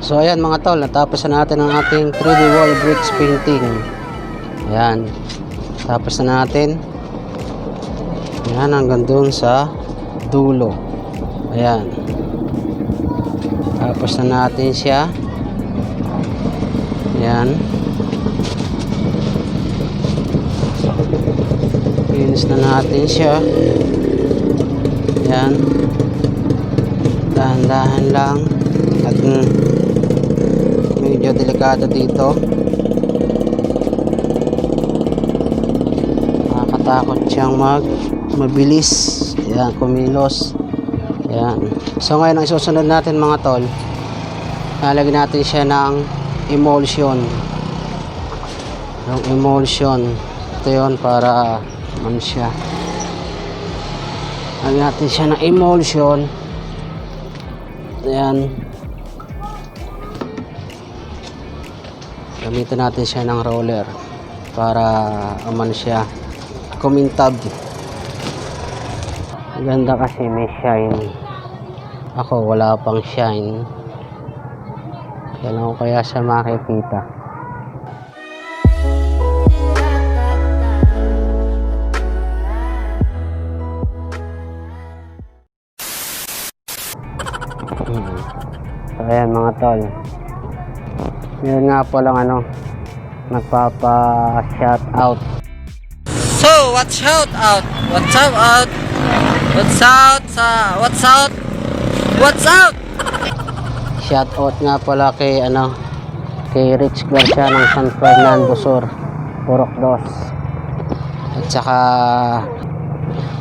So ayan mga tol, natapos na natin ang ating 3D wall bricks painting. Ayan, tapos na natin. Ayan, hanggang dun sa dulo. Ayan, tapos na natin siya. Ayan, finish na natin siya. Ayan, dahan-dahan lang at medyo delikado dito, nakakatakot siyang mabilis. Ayan, kumilos. Ayan, so ngayon ang isusunod natin mga tol, lalagyan natin siya ng emulsion. Yung emulsion ito yun, para siya, lagyan natin siya ng emulsion. Ayan, gamitin natin siya ng roller para siya kumintab. Ganda kasi may shine, ako wala pang shine, kailangan ko kaya siya makikita. So ayan mga tol, yun nga po lang nagpapa shout out. So what's shout out? What's out? What's out? What's out? Shout out nga pala kay kay Rich Garcia ng San Fernando Sur, Purok 2. At saka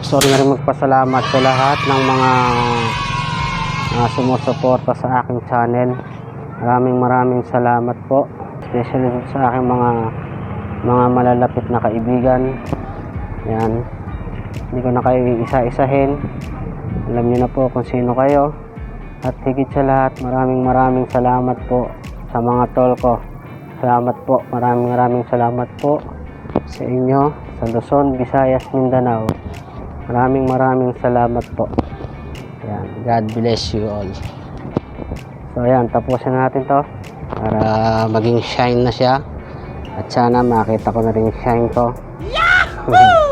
gusto rin na rin magpasalamat sa lahat ng mga sumusuporta sa aking channel. Maraming salamat po, especially sa aking mga malalapit na kaibigan. Yan, hindi ko na kayo isa-isahin, alam niyo na po kung sino kayo. At higit sa lahat, maraming salamat po sa mga tol ko. Salamat po, maraming salamat po sa inyo sa Luzon, Visayas, Mindanao. Maraming salamat po. Yan, God bless you all. So ayan, tapusin natin to para maging shine na siya, at sana makita ko na rin yung shine ko. Yahoo!